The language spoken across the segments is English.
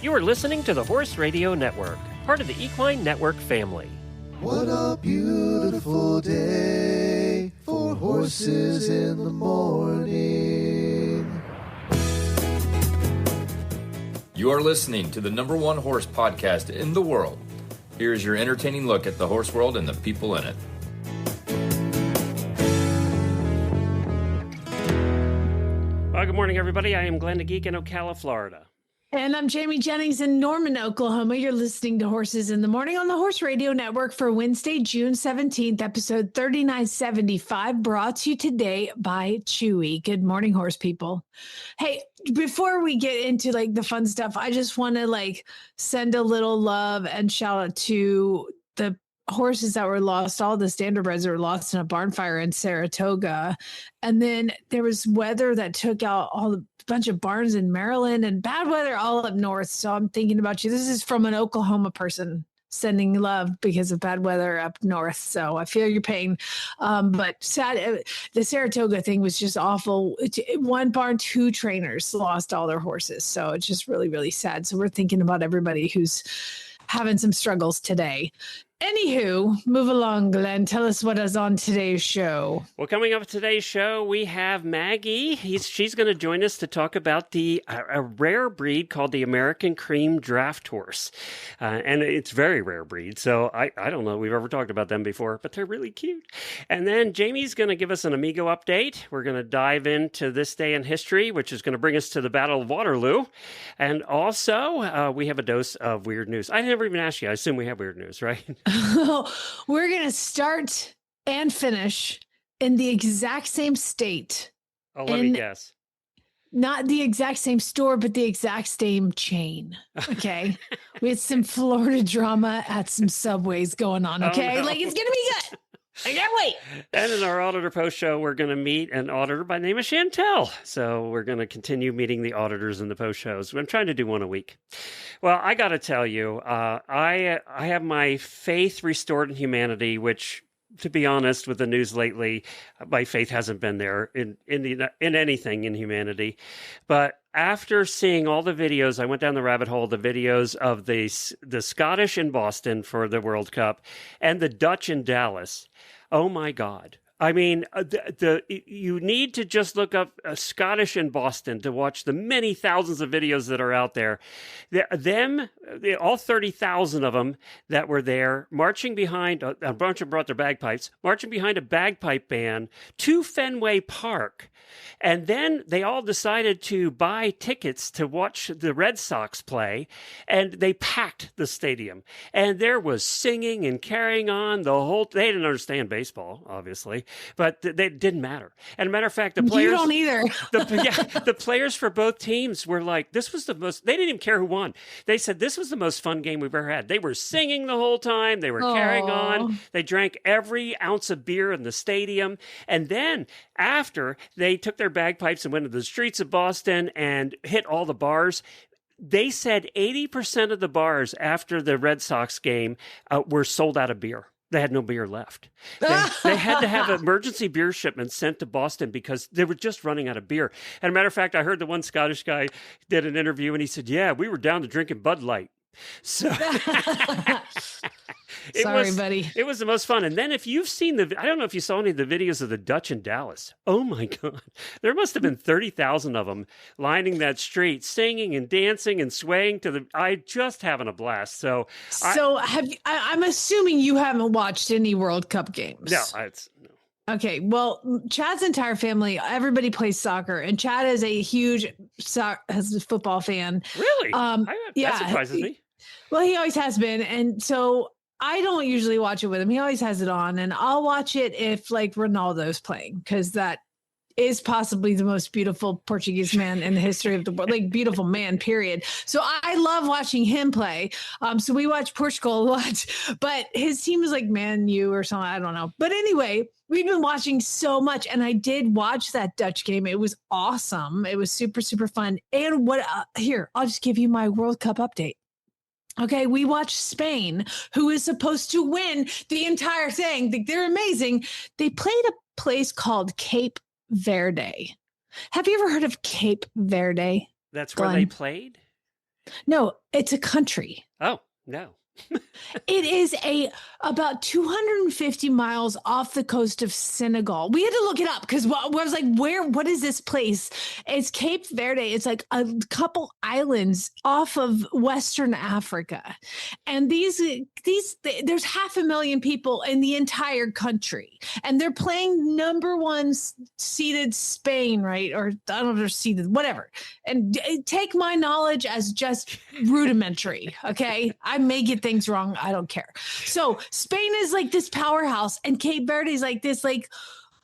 You are listening to the Horse Radio Network, part of the Equine Network family. What a beautiful day for horses in the morning. You are listening to the #1 horse podcast in the world. Here is your entertaining look at the horse world and the people in it. Well, good morning, everybody. I am Glenn the Geek in Ocala, Florida. And I'm Jamie Jennings in Norman, Oklahoma. You're listening to Horses in the Morning on the Horse Radio Network for Wednesday, June 17th, episode 3975, brought to you today by Chewy. Good morning, horse people. Hey, before we get into like the fun stuff, I just want to send a little love and shout out to the horses that were lost, all the standardbreds that were lost in a barn fire in Saratoga. And then there was weather that took out a bunch of barns in Maryland and bad weather all up north. So I'm thinking about you. This is from an Oklahoma person sending love because of bad weather up north. So I feel your pain. But sad, the Saratoga thing was just awful. One barn, 2 trainers lost all their horses. So it's just really, really sad. So we're thinking about everybody who's having some struggles today. Anywho, move along, Glenn. Tell us what is on today's show. Well, coming up today's show, we have Maggie. She's going to join us to talk about a rare breed called the American Cream Draft Horse. And it's a very rare breed, so I don't know if we've ever talked about them before, but they're really cute. And then Jamie's going to give us an Amigo update. We're going to dive into this day in history, which is going to bring us to the Battle of Waterloo. And also, we have a dose of weird news. I never even asked you. I assume we have weird news, right? We're going to start and finish in the exact same state. Oh, let me guess. Not the exact same store, but the exact same chain. Okay. We had some Florida drama at some Subways going on. Okay. Oh, no. It's going to be good. I can't wait. And in our auditor post show, we're going to meet an auditor by the name of Chantel. So we're going to continue meeting the auditors in the post shows. I'm trying to do one a week. Well, I got to tell you, I have my faith restored in humanity, which, to be honest, with the news lately, my faith hasn't been there in anything in humanity. But after seeing all the videos, I went down the rabbit hole, the videos of the Scottish in Boston for the World Cup and the Dutch in Dallas. Oh my God. I mean, you need to just look up Scottish in Boston to watch the many thousands of videos that are out there. All 30,000 of them that were there, marching behind, a bunch of them brought their bagpipes, marching behind a bagpipe band to Fenway Park. And then they all decided to buy tickets to watch the Red Sox play, and they packed the stadium. And there was singing and carrying on the whole. They didn't understand baseball, obviously, but they didn't matter. And a matter of fact, the players. You don't either. The players for both teams were like, this was the most. They didn't even care who won. They said this was the most fun game we've ever had. They were singing the whole time. They were carrying on. They drank every ounce of beer in the stadium. And then after they took their bagpipes and went to the streets of Boston and hit all the bars, they said 80% of the bars after the Red Sox game were sold out of beer. They had no beer left. They had to have emergency beer shipments sent to Boston because they were just running out of beer. And a matter of fact, I heard the one Scottish guy did an interview and he said, yeah, we were down to drinking Bud Light. So Sorry, buddy. It was the most fun. And then if you've seen I don't know if you saw any of the videos of the Dutch in Dallas. Oh my God. There must have been 30,000 of them lining that street, singing and dancing and swaying to I just having a blast. So I'm assuming you haven't watched any World Cup games. No. Okay, well, Chad's entire family, everybody plays soccer, and Chad is a huge football fan. Really? That surprises me. Well, he always has been, and so I don't usually watch it with him. He always has it on, and I'll watch it if Ronaldo's playing, because that is possibly the most beautiful Portuguese man in the history of the world, beautiful man, period. So I love watching him play. So we watch Portugal a lot, but his team is Man U or something. I don't know. But anyway, we've been watching so much, and I did watch that Dutch game. It was awesome. It was super, super fun. And here, I'll just give you my World Cup update. Okay, we watched Spain, who is supposed to win the entire thing. They're amazing. They played a place called Cape Verde. Have you ever heard of Cape Verde? That's where they played? No, it's a country. Oh, no. It is about 250 miles off the coast of Senegal. We had to look it up because I was like, what is this place? It's Cape Verde. It's like a couple islands off of Western Africa. And these there's 500,000 people in the entire country. And they're playing number one seeded Spain, right? Or I don't know if they're seeded, whatever. And take my knowledge as just rudimentary, okay? I may get things wrong. I don't care. So Spain is like this powerhouse, and Cape Verde is like this like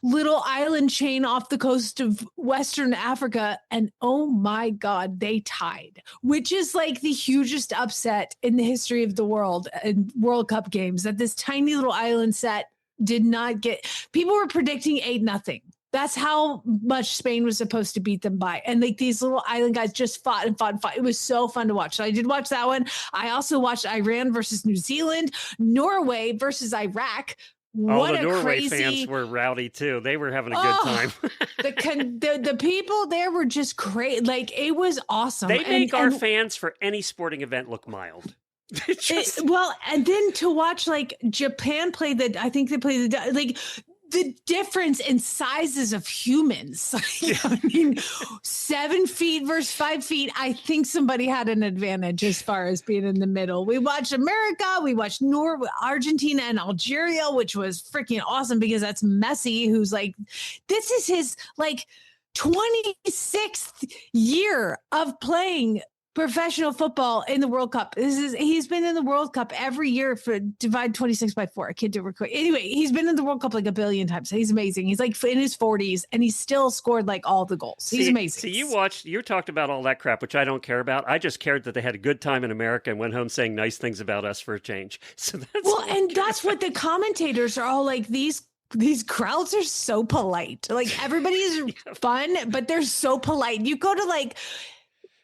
little island chain off the coast of Western Africa. And oh my God, they tied, which is like the hugest upset in the history of the world in World Cup games, that this tiny little island set did not get. People were predicting 8-0. That's how much Spain was supposed to beat them by. And like these little island guys just fought and fought and fought. It was so fun to watch. So I did watch that one. I also watched Iran versus New Zealand, Norway versus Iraq. All the Norway fans were rowdy too. They were having a good time. the people there were just crazy. Like, it was awesome. They make our fans for any sporting event look mild. And then to watch like Japan play I think they played the difference in sizes of humans. I mean, 7 feet versus 5 feet. I think somebody had an advantage as far as being in the middle. We watched America. We watched Argentina and Algeria, which was freaking awesome because that's Messi, who's like, this is his like 26th year of playing professional football in the World Cup. He's been in the World Cup every year for divide 26 by 4. I can't do it quick. Anyway, he's been in the World Cup like a billion times. He's amazing. He's like in his 40s and he's still scored like all the goals. He's amazing. So you talked about all that crap, which I don't care about. I just cared that they had a good time in America and went home saying nice things about us for a change. So that's what the commentators are all like. These crowds are so polite. Like, everybody is fun, but they're so polite. You go to like,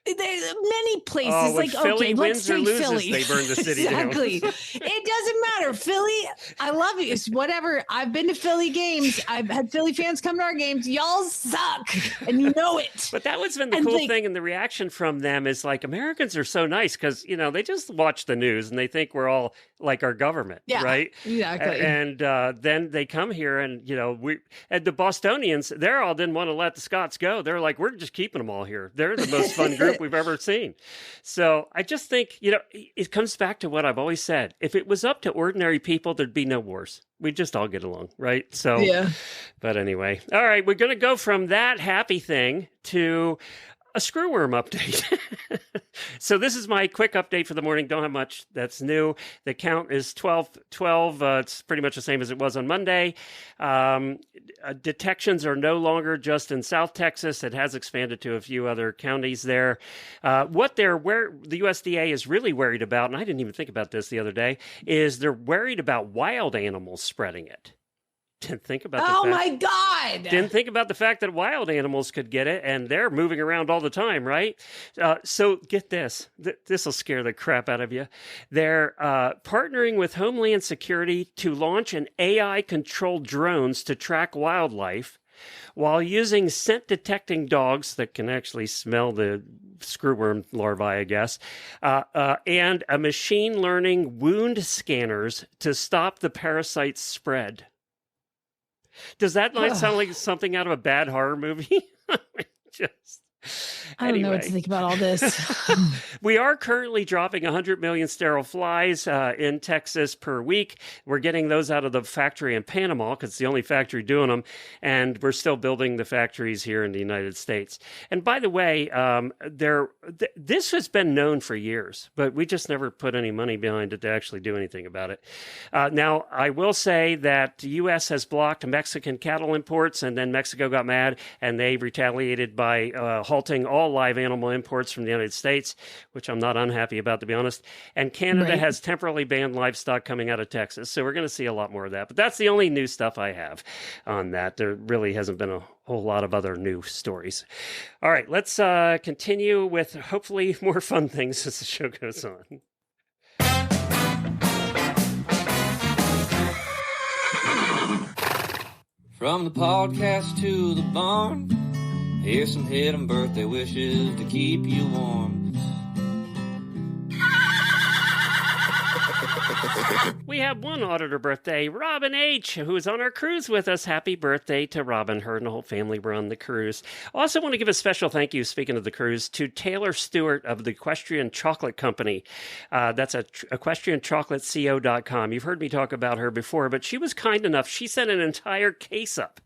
there's many places like, Philly okay, wins let's or take loses, Philly. they burn the city down. Exactly. It doesn't matter. Philly, I love you. It's whatever. I've been to Philly games. I've had Philly fans come to our games. Y'all suck, and you know it. But that was been the cool thing, and the reaction from them is like, Americans are so nice because, they just watch the news and they think we're all like our government, right? Exactly. And then they come here and, and the Bostonians, they all didn't want to let the Scots go. They're like, we're just keeping them all here. They're the most fun group we've ever seen. So I just think, it comes back to what I've always said. If it was up to ordinary people, there'd be no wars. We'd just all get along, right? So, yeah. But anyway, all right, we're going to go from that happy thing to a Screwworm update. So this is my quick update for the morning. Don't have much that's new. The count is 12. It's pretty much the same as it was on Monday. Detections are no longer just in South Texas. It has expanded to a few other counties there. What the USDA is really worried about, and I didn't even think about this the other day, is they're worried about wild animals spreading it. Didn't think about my God. Didn't think about the fact that wild animals could get it, and they're moving around all the time, right? So get this. This will scare the crap out of you. They're partnering with Homeland Security to launch an AI-controlled drones to track wildlife while using scent-detecting dogs that can actually smell the screwworm larvae, I guess, and a machine learning wound scanners to stop the parasite's spread. Does that not sound like something out of a bad horror movie? I don't know what to think about all this. We are currently dropping 100 million sterile flies in Texas per week. We're getting those out of the factory in Panama because it's the only factory doing them. And we're still building the factories here in the United States. And by the way, this has been known for years, but we just never put any money behind it to actually do anything about it. Now, I will say that the U.S. has blocked Mexican cattle imports, and then Mexico got mad, and they retaliated by halting all live animal imports from the United States, which I'm not unhappy about, to be honest. And Canada has temporarily banned livestock coming out of Texas. So we're going to see a lot more of that. But that's the only new stuff I have on that. There really hasn't been a whole lot of other new stories. All right, let's continue with hopefully more fun things as the show goes on. From the podcast to the barn, here's some hidden birthday wishes to keep you warm. We have one auditor birthday, Robin H., who is on our cruise with us. Happy birthday to Robin. Her and the whole family were on the cruise. Also want to give a special thank you, speaking of the cruise, to Taylor Stewart of the Equestrian Chocolate Company. That's at equestrianchocolateco.com. You've heard me talk about her before, but she was kind enough. She sent an entire case up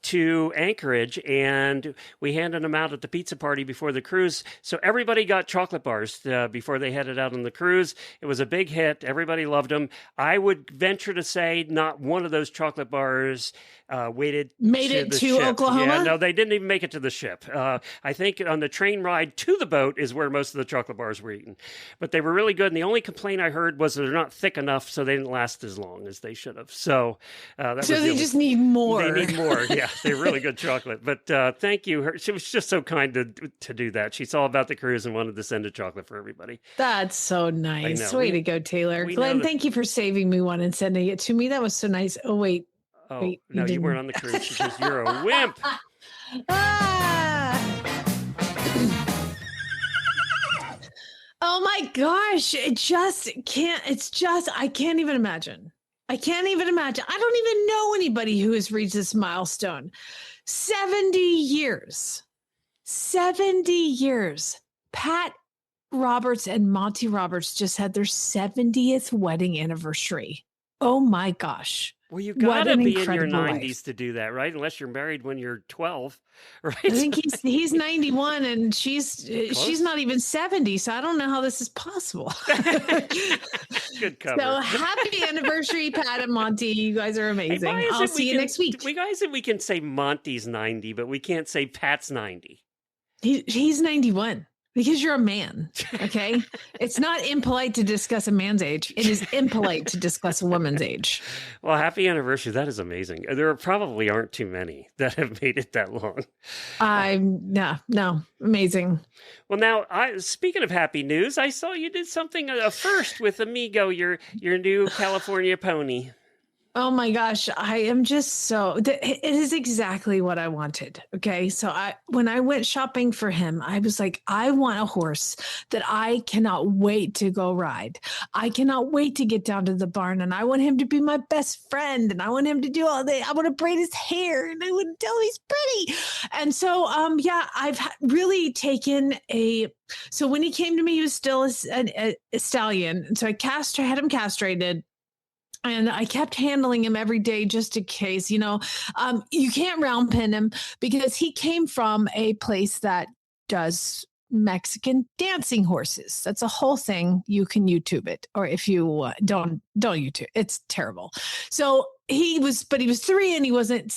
to Anchorage, and we handed them out at the pizza party before the cruise. So everybody got chocolate bars before they headed out on the cruise. It was a big hit. Everybody loved them. I would venture to say not one of those chocolate bars made it to ship. Oklahoma? Yeah, no, they didn't even make it to the ship. I think on the train ride to the boat is where most of the chocolate bars were eaten. But they were really good, and the only complaint I heard was they're not thick enough, so they didn't last as long as they should have. So they just need more. They need more, yeah. They're really good chocolate. But thank you. She was just so kind to do that. She saw about the cruise and wanted to send a chocolate for everybody. That's so nice. Way to go, Taylor. Glenn, thank you for saving me one and sending it to me. That was so nice. Oh, wait. Oh, wait, no, you weren't on the cruise because you're a wimp. Oh my gosh. I can't even imagine. I don't even know anybody who has reached this milestone. 70 years. 70 years. Pat Roberts and Monty Roberts just had their 70th wedding anniversary. Oh my gosh. Well, you gotta be in your 90s to do that, right? Unless you're married when you're 12, right? I think he's 91 and she's not even 70, so I don't know how this is possible. Good cover. So happy anniversary, Pat and Monty. You guys are amazing. Hey, I'll see you next week. We can say Monty's 90, but we can't say Pat's 90. He's 91. Because you're a man, okay? It's not impolite to discuss a man's age. It is impolite to discuss a woman's age. Well, happy anniversary. That is amazing. There probably aren't too many that have made it that long. No, amazing. Well, now, speaking of happy news, I saw you did something first with Amigo, your new California pony. Oh my gosh, I am just it is exactly what I wanted. Okay. So when I went shopping for him, I was like, I want a horse that I cannot wait to go ride. I cannot wait to get down to the barn, and I want him to be my best friend, and I want him to do I want to braid his hair, and I want to tell him he's pretty. And so, I've really taken so when he came to me, he was still a stallion. And so I had him castrated. And I kept handling him every day just in case, you can't round pin him because he came from a place that does Mexican dancing horses. That's a whole thing. You can YouTube it, or if you don't YouTube, it's terrible. So he was 3 and he wasn't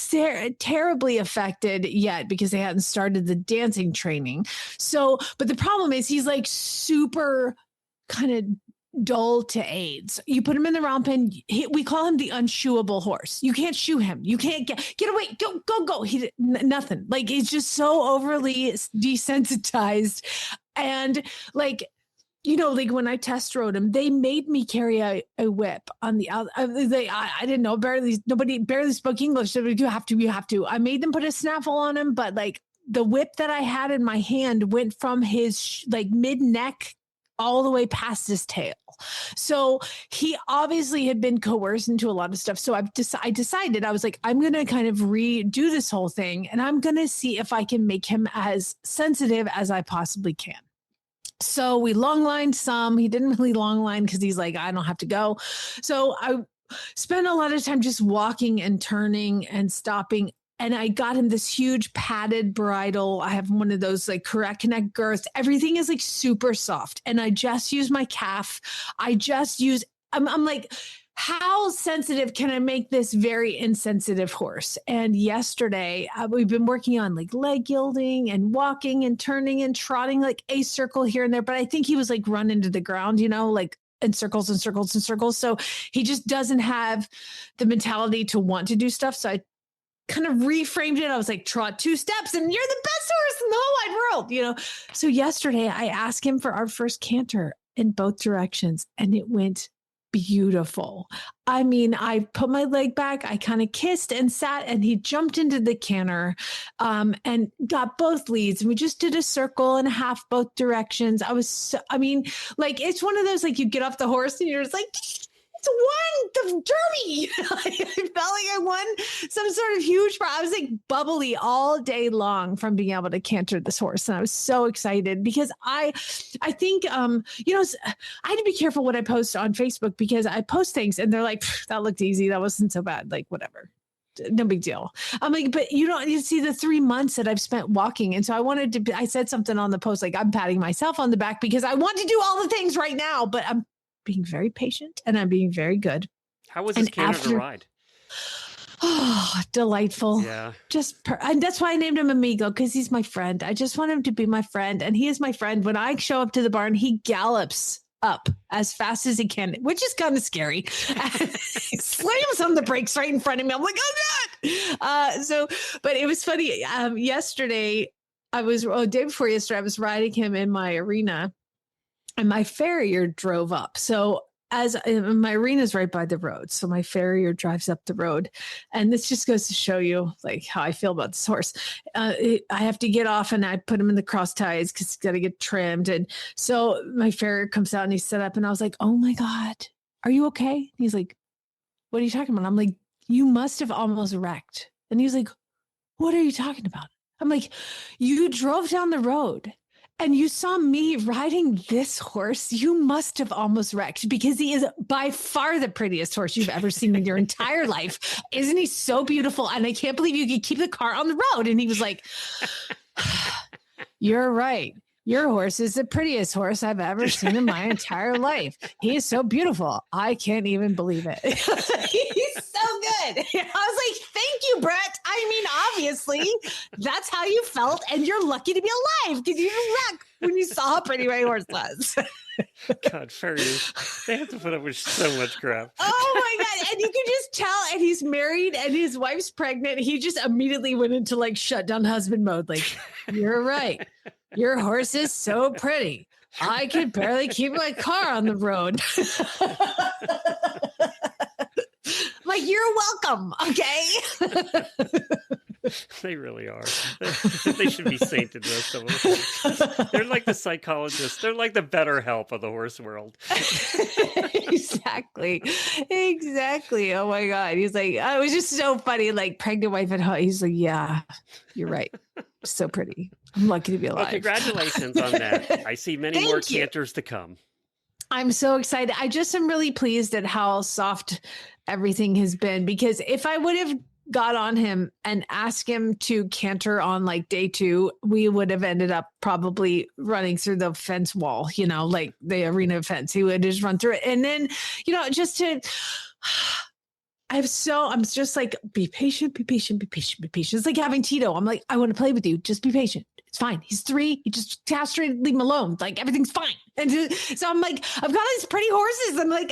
terribly affected yet because they hadn't started the dancing training. So, but the problem is he's like super kind of dull to aids. You put him in the round pen. We call him the unshoeable horse. You can't shoe him. You can't get away. Go. Nothing. Like, he's just so overly desensitized. And like when I test rode him, they made me carry a whip on the out. I didn't know. Nobody barely spoke English. So you have to. I made them put a snaffle on him, but like the whip that I had in my hand went from his like mid neck all the way past his tail. So he obviously had been coerced into a lot of stuff. So I decided, I was like, I'm going to kind of redo this whole thing, and I'm going to see if I can make him as sensitive as I possibly can. So we long lined some. He didn't really long line because he's like, I don't have to go. So I spent a lot of time just walking and turning and stopping. And I got him this huge padded bridle. I have one of those like correct connect girths. Everything is like super soft. And I just use my calf. I'm like, how sensitive can I make this very insensitive horse? And yesterday we've been working on like leg yielding and walking and turning and trotting like a circle here and there. But I think he was like run into the ground, like in circles and circles and circles. So he just doesn't have the mentality to want to do stuff. So I kind of reframed it. I was like, trot 2 steps and you're the best horse in the whole wide world, So yesterday I asked him for our first canter in both directions, and it went beautiful. I mean, I put my leg back, I kind of kissed and sat, and he jumped into the canter and got both leads. And we just did a circle and a half both directions. It's one of those, like, you get off the horse and you're just like, won the Derby. I felt like I won some sort of huge prize. I was like bubbly all day long from being able to canter this horse. And I was so excited because I think, you know, I had to be careful what I post on Facebook because I post things and they're like, that looked easy. That wasn't so bad. Like, whatever. No big deal. I'm like, but you see the 3 months that I've spent walking. And so I said something on the post, like I'm patting myself on the back because I want to do all the things right now, but I'm being very patient and I'm being very good. How was this canter ride? Oh, delightful. Yeah. And that's why I named him Amigo, because he's my friend. I just want him to be my friend. And he is my friend. When I show up to the barn, he gallops up as fast as he can, which is kind of scary. Slams on the brakes right in front of me. I'm like, oh God. But it was funny. Yesterday, day before yesterday, I was riding him in my arena and my farrier drove up. So as my arena is right by the road. So my farrier drives up the road. And this just goes to show you like how I feel about this horse. I have to get off and I put him in the cross ties because he's got to get trimmed. And so my farrier comes out and he's set up and I was like, oh my God, are you okay? And he's like, what are you talking about? I'm like, you must have almost wrecked. And he was like, what are you talking about? I'm like, you drove down the road and you saw me riding this horse. You must have almost wrecked because he is by far the prettiest horse you've ever seen in your entire life. Isn't he so beautiful? And I can't believe you could keep the car on the road. And he was like, you're right. Your horse is the prettiest horse I've ever seen in my entire life. He is so beautiful. I can't even believe it. He's so good. I was like, thank you, Brett. I mean, obviously, that's how you felt. And you're lucky to be alive because you didn't wreck when you saw how pretty my horse was. God, farriers, they have to put up with so much crap. Oh my God. And you can just tell, and he's married and his wife's pregnant. He just immediately went into like shutdown husband mode. Like, you're right. Your horse is so pretty. I could barely keep my car on the road. Like, you're welcome. Okay. They really are. They should be sainted, most of them. They're like the psychologists. They're like the better help of the horse world. Exactly. Oh my God. He's like, oh, it was just so funny. Like pregnant wife at home. He's like, yeah, you're right. So pretty. I'm lucky to be alive. Well, congratulations on that. I see many more canters to come. I'm so excited. I just am really pleased at how soft everything has been, because if I would have got on him and asked him to canter on like day 2, we would have ended up probably running through the fence wall, you know, like the arena fence. He would just run through it. And then, you know, I'm just like, be patient. It's like having Tito. I'm like, I want to play with you. Just be patient. It's fine. He's 3. You just castrate, leave him alone. Like everything's fine. And so I'm like, I've got these pretty horses. I'm like,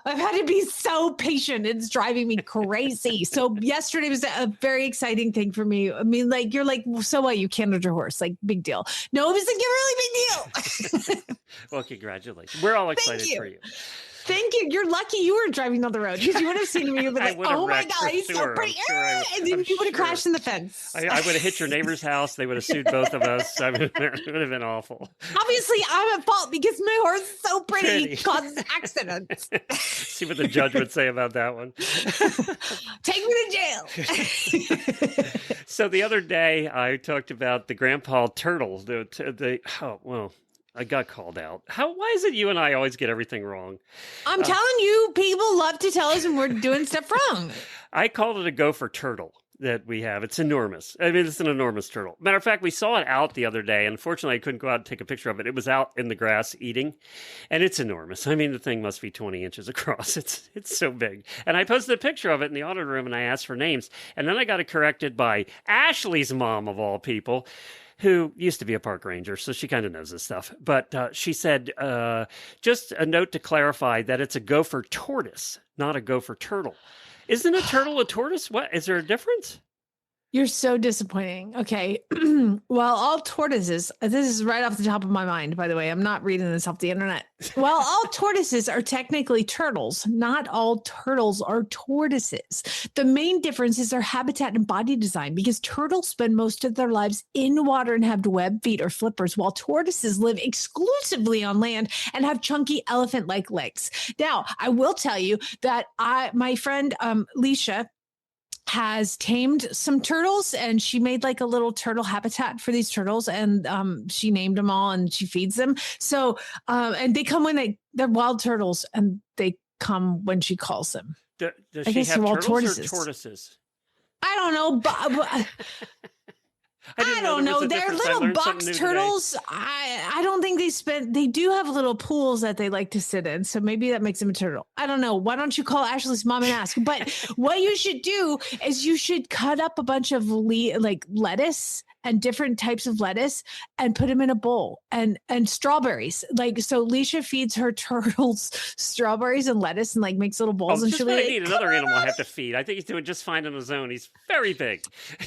I've had to be so patient. It's driving me crazy. So yesterday was a very exciting thing for me. I mean, like, you're like, so what? You cantered your horse. Like, big deal. No, it was like a really big deal. Well, congratulations. We're all excited for you. Thank you. You're lucky you weren't driving down the road because you would have seen me. You'd be like, oh my God, he's so pretty. And then you would have crashed in the fence. I would have hit your neighbor's house. They would have sued both of us. I mean, it would have been awful. Obviously, I'm at fault because my horse is so pretty. He causes accidents. See what the judge would say about that one. Take me to jail. So the other day, I talked about the grandpa turtle. I got called out. Why is it you and I always get everything wrong? I'm telling you, people love to tell us when we're doing stuff wrong. I called it a gopher turtle that we have. It's enormous. I mean, it's an enormous turtle. Matter of fact, we saw it out the other day. Unfortunately, I couldn't go out and take a picture of it. It was out in the grass eating, and it's enormous. I mean, the thing must be 20 inches across. It's so big. And I posted a picture of it in the audit room, and I asked for names. And then I got it corrected by Ashley's mom, of all people, who used to be a park ranger, so she kind of knows this stuff. But she said, just a note to clarify that it's a gopher tortoise, not a gopher turtle. Isn't a turtle a tortoise? What? Is there a difference? You're so disappointing. Okay. Well, all tortoises, this is right off the top of my mind, by the way. I'm not reading this off the internet. Well, all tortoises are technically turtles. Not all turtles are tortoises. The main difference is their habitat and body design because turtles spend most of their lives in water and have webbed feet or flippers, while tortoises live exclusively on land and have chunky elephant-like legs. Now, I will tell you that my friend Leisha has tamed some turtles, and she made like a little turtle habitat for these turtles, and she named them all and she feeds them. So and they come when they're wild turtles, and they come when she calls them. Does I she guess have they're all turtles or tortoises. tortoises? I don't know, but I don't know. They're little box turtles. I don't think they do have little pools that they like to sit in. So maybe that makes them a turtle. I don't know. Why don't you call Ashley's mom and ask? But what you should do is you should cut up a bunch of lettuce and different types of lettuce and put them in a bowl, and strawberries. Like, so Leisha feeds her turtles strawberries and lettuce and like makes little bowls. And she'll I need another animal I have to feed. I think he's doing just fine on his own. He's very big.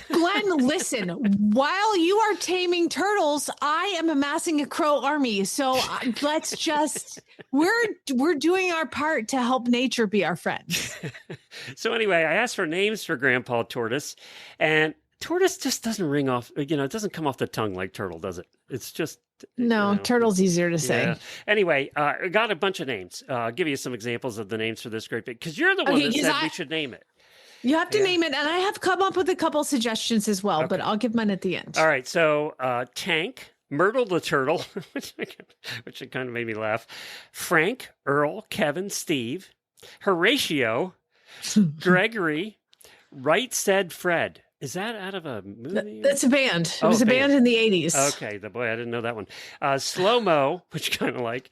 Glenn, listen, while you are taming turtles, I am amassing a crow army. So let's just, we're doing our part to help nature be our friend. So anyway, I asked for names for Grandpa Tortoise, and tortoise just doesn't ring off, it doesn't come off the tongue like turtle, does it? It's just... No, turtle's easier to say. Yeah. Anyway, I got a bunch of names. I'll give you some examples of the names for this great big, because you're the one that said we should name it. You have to name it, and I have come up with a couple suggestions as well, but I'll give mine at the end. All right, so Tank, Myrtle the Turtle, which kind of made me laugh, Frank, Earl, Kevin, Steve, Horatio, Gregory, Right Said Fred. Is that out of a movie? That's a band. It was a band in the 80s. Okay, boy, I didn't know that one. Slow-mo, which kind of like.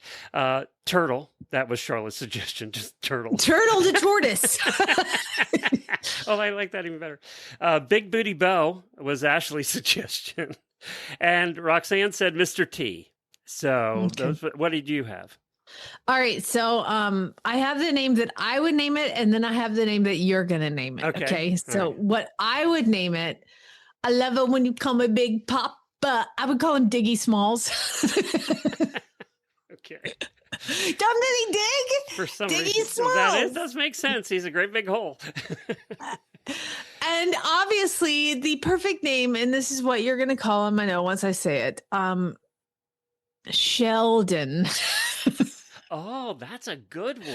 Turtle, that was Charlotte's suggestion, just turtle. Turtle to tortoise. Oh, I like that even better. Big Booty Bow was Ashley's suggestion. And Roxanne said Mr. T. So what did you have? All right. So I have the name that I would name it, and then I have the name that you're going to name it. Okay. So what I would name it, I love it when you call me Big Papa. I would call him Diggy Smalls. Okay. Don't he dig? For some Diggy reason. Smalls. That does make sense. He's a great big hole. And obviously the perfect name, and this is what you're going to call him, I know once I say it, Sheldon. Oh, that's a good one.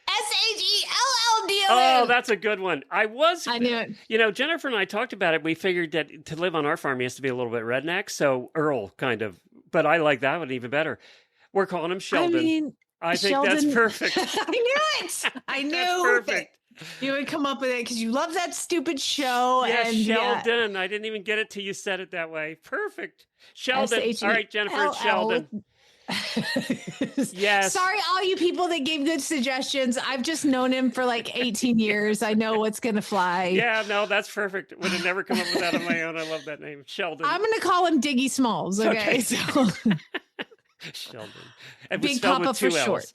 Sheldon. Oh, that's a good one. I knew it. Jennifer and I talked about it. We figured that to live on our farm, he has to be a little bit redneck. So Earl, kind of. But I like that one even better. We're calling him Sheldon. I think Sheldon, that's perfect. I knew it. I knew that's perfect. You would come up with it because you love that stupid show. Yeah, and Sheldon. I didn't even get it till you said it that way. Perfect. Sheldon. All right, Jennifer, it's Sheldon. Yes. Sorry, all you people that gave good suggestions. I've just known him for like 18 years. I know what's going to fly. Yeah, no, that's perfect. Would have never come up with that on my own. I love that name. Sheldon. I'm going to call him Diggy Smalls. Okay. So. Sheldon. And Big Papa for short.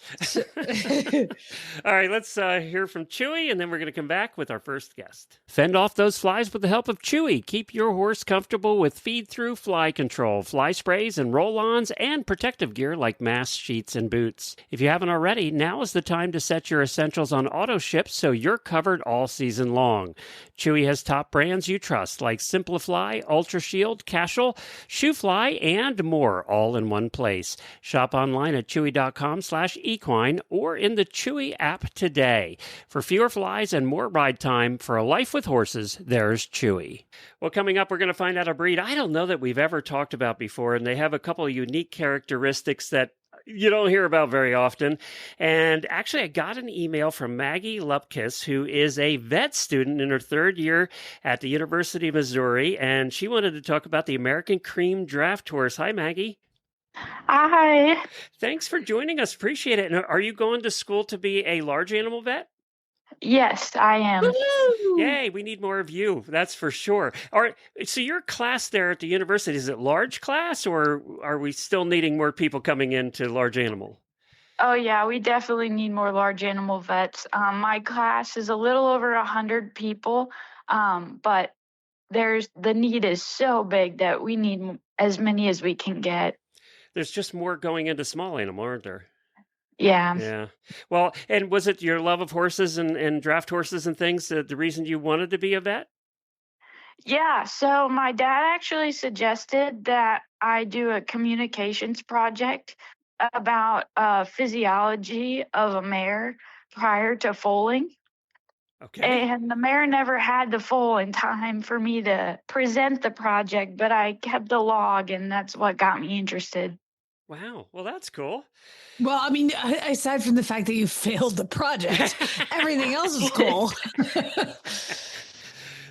All right, let's hear from Chewy, and then we're going to come back with our first guest. Fend off those flies with the help of Chewy. Keep your horse comfortable with feed-through fly control, fly sprays and roll-ons, and protective gear like masks, sheets, and boots. If you haven't already, now is the time to set your essentials on auto ship so you're covered all season long. Chewy has top brands you trust like Simplify, Ultra Shield, Cashel, Shoefly, and more, all in one place. Shop online at chewy.com/equine or in the Chewy app today. For fewer flies and more ride time, for a life with horses, there's Chewy. Well, coming up, we're going to find out a breed I don't know that we've ever talked about before, and they have a couple of unique characteristics that you don't hear about very often. And actually, I got an email from Maggie Lupkeson, who is a vet student in her third year at the University of Missouri, and she wanted to talk about the American Cream Draft Horse. Hi, Maggie. Hi. Thanks for joining us. Appreciate it. And are you going to school to be a large animal vet? Yes, I am. Woo! Yay, we need more of you. That's for sure. All right. So your class there at the university, is it large class, or are we still needing more people coming into large animal? Oh, yeah, we definitely need more large animal vets. My class is a little over 100 people, but the need is so big that we need as many as we can get. There's just more going into small animal, aren't there? Yeah. Yeah. Well, and was it your love of horses and draft horses and things the reason you wanted to be a vet? Yeah, so my dad actually suggested that I do a communications project about physiology of a mare prior to foaling. Okay. And the mare never had to foal in time for me to present the project, but I kept the log, and that's what got me interested. Wow. Well, that's cool. Well, I mean, aside from the fact that you failed the project, everything else is cool.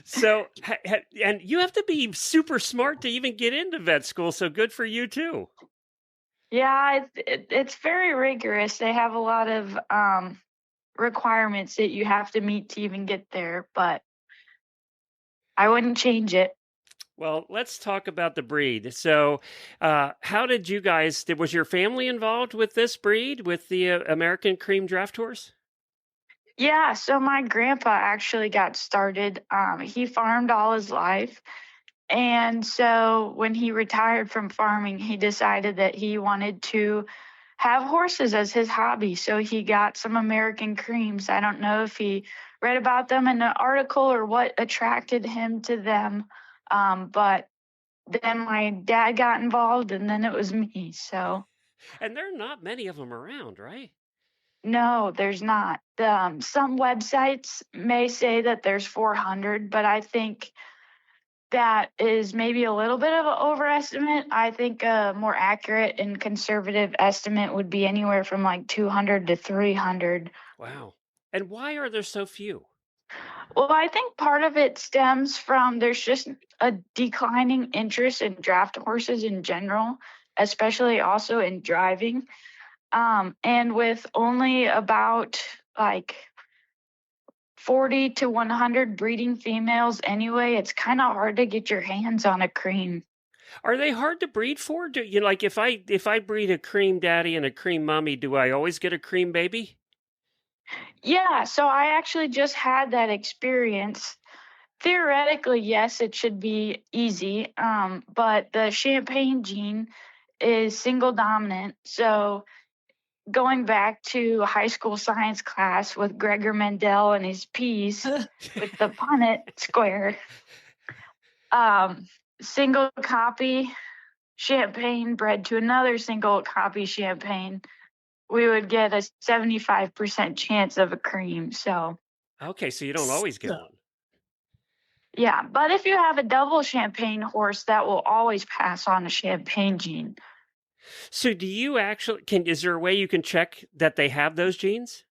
So, and you have to be super smart to even get into vet school. So good for you too. Yeah, it's very rigorous. They have a lot of requirements that you have to meet to even get there, but I wouldn't change it. Well, let's talk about the breed. So, how did you guys, was your family involved with this breed, with the American Cream Draft Horse? Yeah, so my grandpa actually got started. He farmed all his life. And so when he retired from farming, he decided that he wanted to have horses as his hobby. So he got some American Creams. I don't know if he read about them in an article or what attracted him to them. But then my dad got involved, and then it was me. So, and there are not many of them around, right? No, there's not. Some websites may say that there's 400, but I think that is maybe a little bit of an overestimate. I think a more accurate and conservative estimate would be anywhere from like 200 to 300. Wow. And why are there so few? Well, I think part of it stems from there's just a declining interest in draft horses in general, especially also in driving. And with only about like 40 to 100 breeding females anyway, it's kind of hard to get your hands on a cream. Are they hard to breed for? Do you like if I breed a cream daddy and a cream mommy, do I always get a cream baby? Yeah, so I actually just had that experience. Theoretically, yes, it should be easy, but the champagne gene is single dominant. So going back to high school science class with Gregor Mendel and his peas with the Punnett square, single copy champagne bred to another single copy champagne, we would get a 75% chance of a cream. So okay, so you don't always get one. Yeah, but if you have a double champagne horse, that will always pass on a champagne gene. So do you actually is there a way you can check that they have those genes?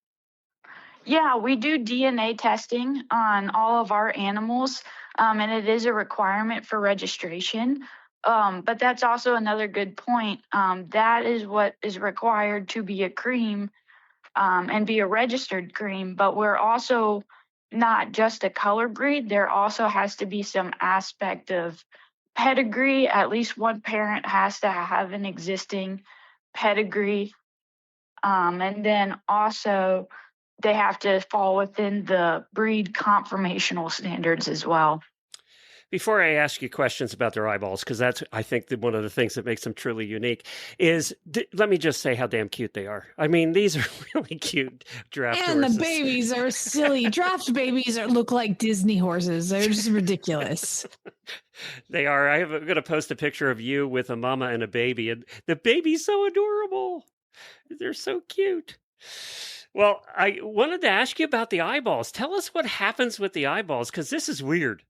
Yeah, we do DNA testing on all of our animals, and it is a requirement for registration. But that's also another good point. That is what is required to be a cream and be a registered cream. But we're also not just a color breed. There also has to be some aspect of pedigree. At least one parent has to have an existing pedigree. And then also they have to fall within the breed conformational standards as well. Before I ask you questions about their eyeballs, because that's, I think, one of the things that makes them truly unique, is let me just say how damn cute they are. I mean, these are really cute draft horses. And the babies are silly. Draft babies look like Disney horses. They're just ridiculous. They are. I'm going to post a picture of you with a mama and a baby, and the baby's so adorable. They're so cute. Well, I wanted to ask you about the eyeballs. Tell us what happens with the eyeballs, because this is weird.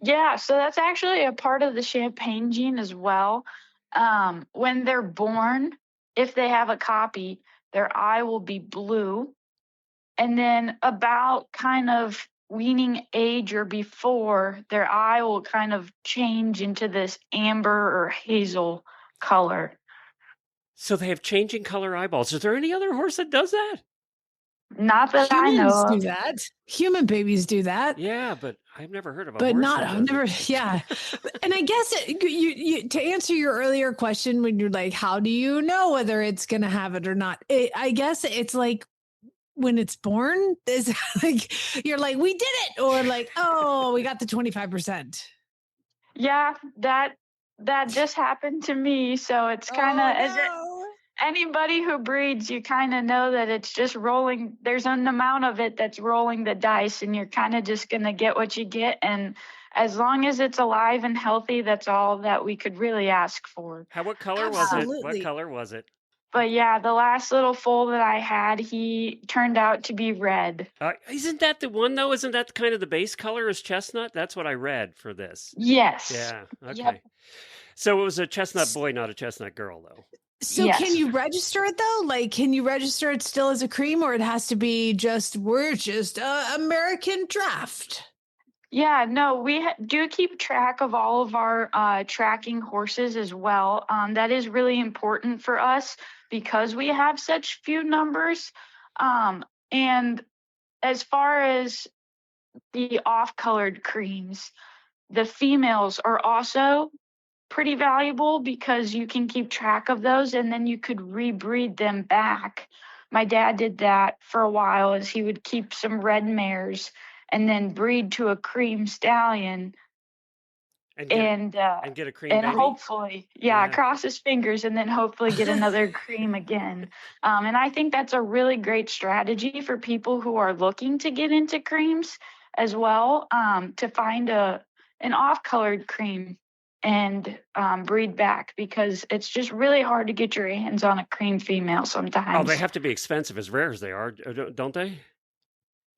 Yeah, so that's actually a part of the champagne gene as well. When they're born, if they have a copy, their eye will be blue. And then about kind of weaning age or before, their eye will kind of change into this amber or hazel color. So they have changing color eyeballs. Is there any other horse that does that? Not that I know Humans of. do that. Human babies do that. Yeah, but I've never heard of a But horse. not, that I've does never, it. yeah. And I guess you to answer your earlier question when you're like, how do you know whether it's going to have it or not? I guess it's like when it's born? Is like, you're like, we did it, or like, oh, we got the 25%. Yeah, that just happened to me. So it's kind of anybody who breeds, you kind of know that it's just rolling. There's an amount of it that's rolling the dice, and you're kind of just going to get what you get. And as long as it's alive and healthy, that's all that we could really ask for. What color was it? What color was it? But yeah, the last little foal that I had, he turned out to be red. Isn't that the one, though? Isn't that kind of the base color is chestnut? That's what I read for this. Yes. Yeah. Okay. Yep. So it was a chestnut boy, not a chestnut girl, though. So can you register it, though? Like, can you register it still as a cream, or it has to be we're just American draft? Yeah, no, we do keep track of all of our tracking horses as well. That is really important for us because we have such few numbers. And as far as the off-colored creams, the females are also pretty valuable because you can keep track of those and then you could rebreed them back. My dad did that for a while, as he would keep some red mares and then breed to a cream stallion and get a cream and baby? hopefully cross his fingers and then hopefully get another cream again. And I think that's a really great strategy for people who are looking to get into creams as well, to find an off-colored cream and breed back, because it's just really hard to get your hands on a cream female sometimes. Oh, they have to be expensive, as rare as they are, don't they?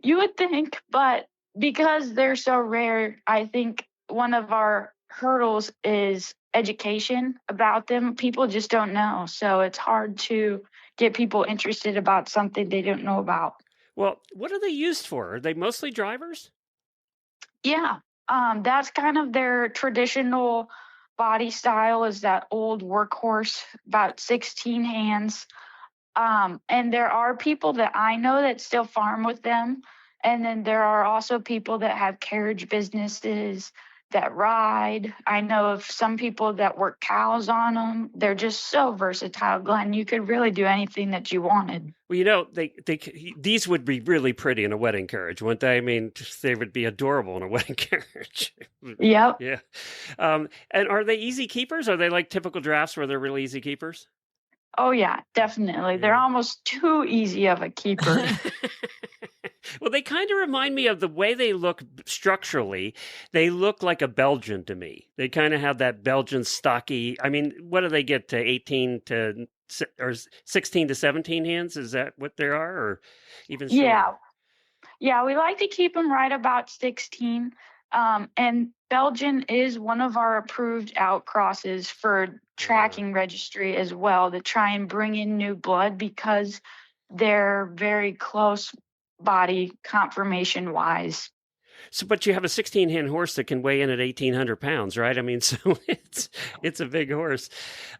You would think, but because they're so rare, I think one of our hurdles is education about them. People just don't know. So it's hard to get people interested about something they don't know about. Well, what are they used for? Are they mostly drivers? Yeah, that's kind of their traditional body style, is that old workhorse, about 16 hands. And there are people that I know that still farm with them. And then there are also people that have carriage businesses that ride. I know of some people that work cows on them. They're just so versatile, Glenn. You could really do anything that you wanted. Well, these would be really pretty in a wedding carriage, wouldn't they? I mean, they would be adorable in a wedding carriage. Yep. Yeah. And are they easy keepers? Are they like typical drafts where they're really easy keepers? Oh, yeah, definitely. Yeah. They're almost too easy of a keeper. Well, they kind of remind me of the way they look structurally. They look like a Belgian to me. They kind of have that Belgian stocky. I mean, what do they get to 18 to or 16 to 17 hands? Is that what they are, or even shorter? Yeah, we like to keep them right about 16. And Belgian is one of our approved outcrosses for tracking registry as well, to try and bring in new blood, because they're very close body conformation wise. So, but you have a 16-hand horse that can weigh in at 1,800 pounds, right? I mean, so it's a big horse.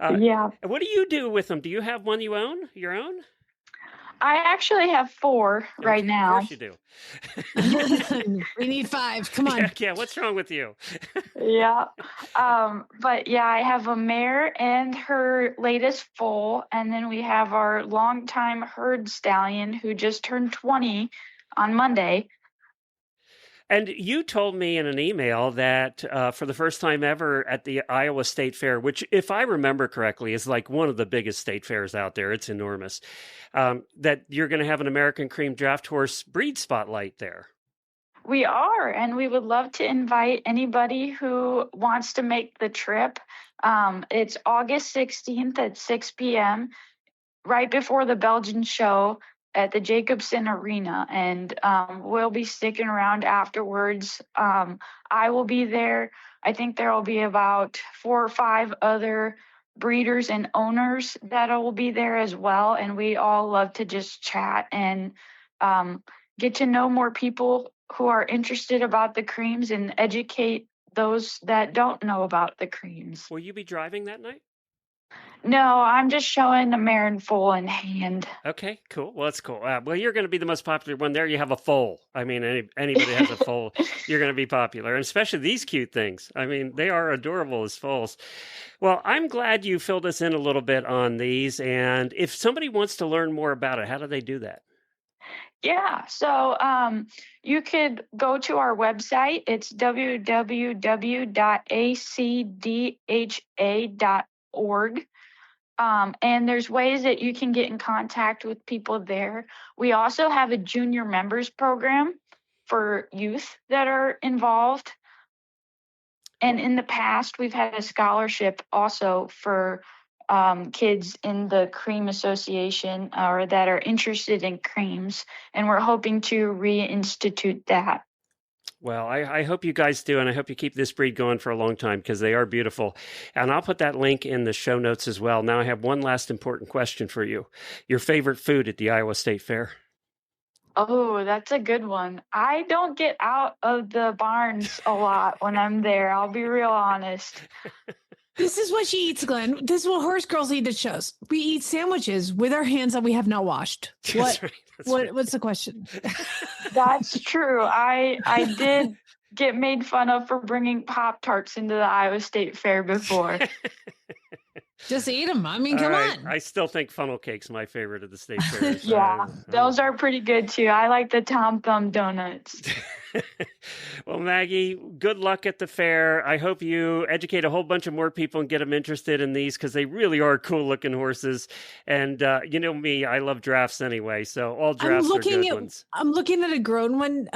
Yeah. What do you do with them? Do you have one you own, your own? I actually have 4 right now. Of course you do. We need 5. Come on. Yeah, what's wrong with you? Yeah. But yeah, I have a mare and her latest foal. And then we have our longtime herd stallion who just turned 20 on Monday. And you told me in an email that for the first time ever at the Iowa State Fair, which, if I remember correctly, is like one of the biggest state fairs out there. It's enormous. That you're going to have an American Cream Draft Horse breed spotlight there. We are, and we would love to invite anybody who wants to make the trip. It's August 16th at 6 p.m., right before the Belgian show at the Jacobson Arena, and we'll be sticking around afterwards. I will be there. I think there will be about 4 or 5 other breeders and owners that will be there as well, and we all love to just chat and get to know more people who are interested about the creams and educate those that don't know about the creams. Will you be driving that night? No, I'm just showing the mare and foal in hand. Okay, cool. Well, that's cool. Well, you're going to be the most popular one there. You have a foal. I mean, anybody has a foal, you're going to be popular, and especially these cute things. I mean, they are adorable as foals. Well, I'm glad you filled us in a little bit on these. And if somebody wants to learn more about it, how do they do that? Yeah, so you could go to our website. It's www.acdha.org. And there's ways that you can get in contact with people there. We also have a junior members program for youth that are involved. And in the past, we've had a scholarship also for kids in the Cream Association or that are interested in creams. And we're hoping to reinstitute that. Well, I hope you guys do, and I hope you keep this breed going for a long time because they are beautiful. And I'll put that link in the show notes as well. Now, I have one last important question for you. Your favorite food at the Iowa State Fair? Oh, that's a good one. I don't get out of the barns a lot when I'm there. I'll be real honest. This is what she eats, Glenn. This is what horse girls eat at shows. We eat sandwiches with our hands that we have not washed. What? What's the question? That's true. I did get made fun of for bringing Pop-Tarts into the Iowa State Fair before. Just eat them. I mean, come on. I still think funnel cake's my favorite of the state fairs. Yeah, those are pretty good too. I like the Tom Thumb donuts. Well, Maggie, good luck at the fair. I hope you educate a whole bunch of more people and get them interested in these because they really are cool looking horses. And you know me, I love drafts anyway. So all drafts are good ones. I'm looking at a grown one.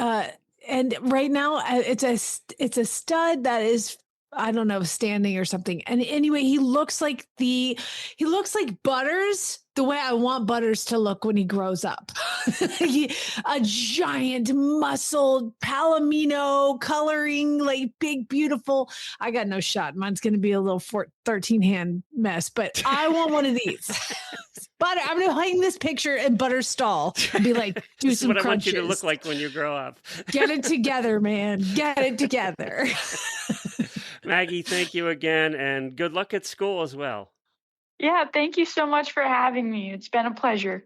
And right now it's a stud that is, I don't know, standing or something. And anyway, he looks like Butters, the way I want Butters to look when he grows up. A giant muscled palomino coloring, like big, beautiful. I got no shot. Mine's going to be a little 13-hand mess, but I want one of these. Butter, I'm going to hang this picture in Butter's stall and be like, do some what crunches. I want you to look like when you grow up. Get it together, man. Get it together. Maggie, thank you again, and good luck at school as well. Yeah, thank you so much for having me. It's been a pleasure.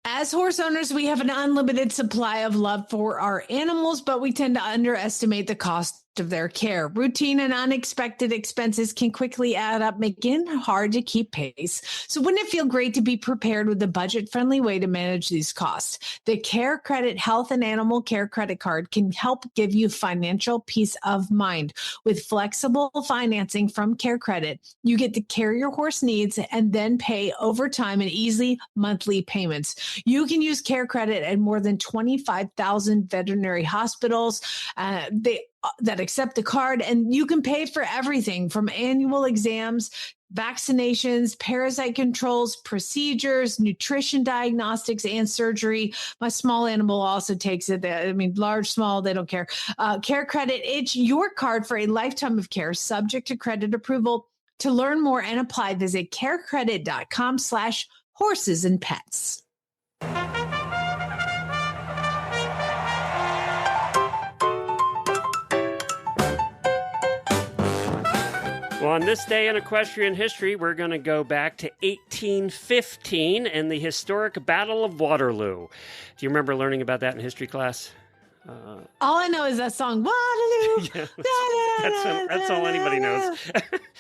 As horse owners, we have an unlimited supply of love for our animals, but we tend to underestimate the cost of their care. Routine and unexpected expenses can quickly add up, making it hard to keep pace. So wouldn't it feel great to be prepared with a budget-friendly way to manage these costs? The Care Credit Health and Animal Care Credit Card can help give you financial peace of mind. With flexible financing from Care Credit, you get to care your horse needs and then pay over time in easy monthly payments. You can use Care Credit at more than 25,000 veterinary hospitals. That accept the card, and you can pay for everything from annual exams, vaccinations, parasite controls, procedures, nutrition diagnostics, and surgery. My small animal also takes it. I mean, large, small, they don't care. Care Credit, it's your card for a lifetime of care, subject to credit approval. To learn more and apply, visit carecredit.com/horses and pets. Well, on this day in equestrian history, we're going to go back to 1815 and the historic Battle of Waterloo. Do you remember learning about that in history class? All I know is that song, Waterloo. Yeah, that's all anybody knows.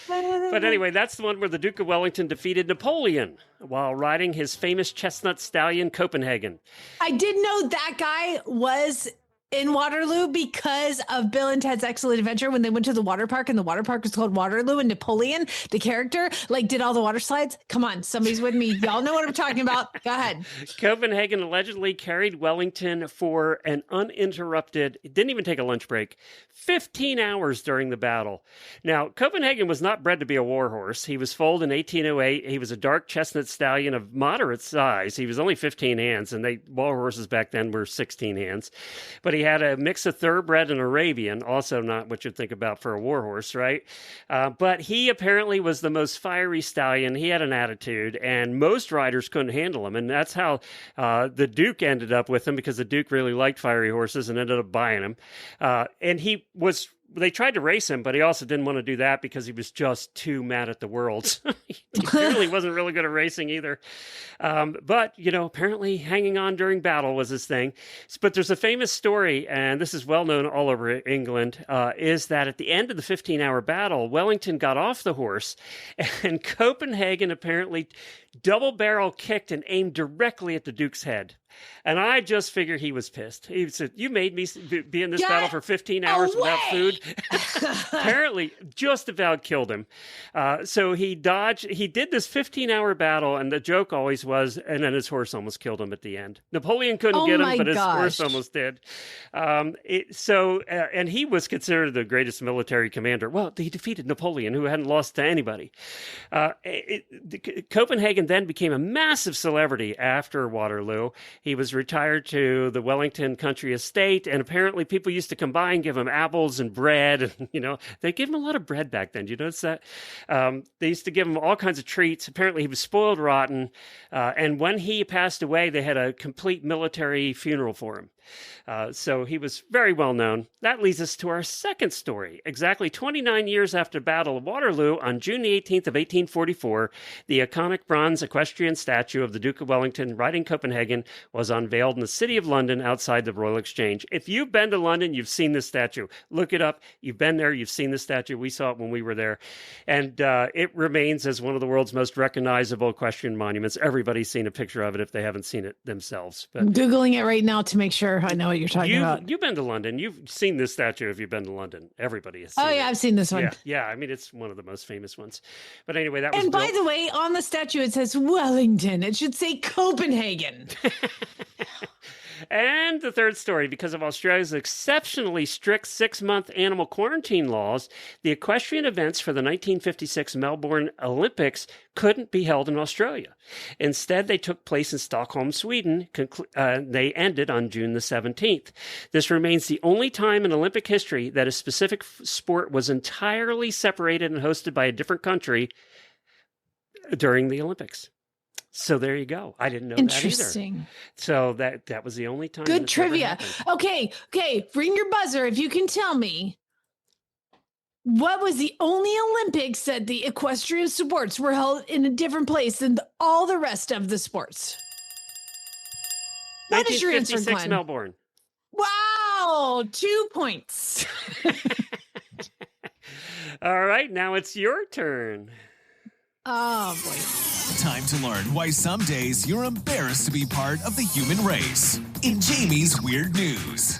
But anyway, that's the one where the Duke of Wellington defeated Napoleon while riding his famous chestnut stallion, Copenhagen. I did know that guy was in Waterloo because of Bill and Ted's Excellent Adventure when they went to the water park, and the water park was called Waterloo, and Napoleon, the character, like did all the water slides. Come on, somebody's with me. Y'all know what I'm talking about. Go ahead. Copenhagen allegedly carried Wellington for an uninterrupted, it didn't even take a lunch break, 15 hours during the battle. Now, Copenhagen was not bred to be a war horse. He was foaled in 1808. He was a dark chestnut stallion of moderate size. He was only 15 hands, and war horses back then were 16 hands. But he had a mix of thoroughbred and Arabian, also not what you'd think about for a war horse, right? But he apparently was the most fiery stallion. He had an attitude, and most riders couldn't handle him. And that's how the Duke ended up with him, because the Duke really liked fiery horses and ended up buying him. And they tried to race him, but he also didn't want to do that because he was just too mad at the world. He clearly wasn't really good at racing either. But, apparently hanging on during battle was his thing. But there's a famous story, and this is well known all over England, is that at the end of the 15-hour battle, Wellington got off the horse, and Copenhagen apparently double-barrel kicked and aimed directly at the Duke's head. And I just figured he was pissed. He said, "You made me be in this battle for 15 hours away!" without food." Apparently, just about killed him. So he dodged. He did this 15-hour battle, and the joke always was, and then his horse almost killed him at the end. Napoleon couldn't get him, but his horse almost did. And he was considered the greatest military commander. Well, he defeated Napoleon, who hadn't lost to anybody. Copenhagen then became a massive celebrity after Waterloo. He was retired to the Wellington country estate, and apparently people used to come by and give him apples and bread. And, they gave him a lot of bread back then. Do you notice that? They used to give him all kinds of treats. Apparently he was spoiled rotten. And when he passed away, they had a complete military funeral for him. So he was very well known. That leads us to our second story. Exactly 29 years after the Battle of Waterloo, on June the 18th of 1844, the iconic bronze equestrian statue of the Duke of Wellington riding Copenhagen was unveiled in the city of London outside the Royal Exchange. If you've been to London, you've seen this statue. Look it up. You've been there. You've seen the statue. We saw it when we were there. And it remains as one of the world's most recognizable equestrian monuments. Everybody's seen a picture of it if they haven't seen it themselves. But I'm Googling it right now to make sure I know what you're talking about. You've been to London. You've seen this statue if you've been to London. Everybody has seen it. I've seen this one. Yeah. I mean, it's one of the most famous ones. But anyway, that was And by the way, on the statue, it says Wellington. It should say Copenhagen. And the third story, because of Australia's exceptionally strict 6-month animal quarantine laws, the equestrian events for the 1956 Melbourne Olympics couldn't be held in Australia. Instead, they took place in Stockholm, Sweden. They ended on June the 17th. This remains the only time in Olympic history that a specific sport was entirely separated and hosted by a different country during the Olympics. So there you go. I didn't know that either. Interesting. So that was the only time. Good trivia. Okay. Ring your buzzer if you can tell me what was the only Olympics that the equestrian sports were held in a different place than all the rest of the sports. What is your answer, 1956 Glenn? Melbourne. Wow, 2 points. All right, now it's your turn. Oh, boy. Time to learn why some days you're embarrassed to be part of the human race. In Jamie's Weird News.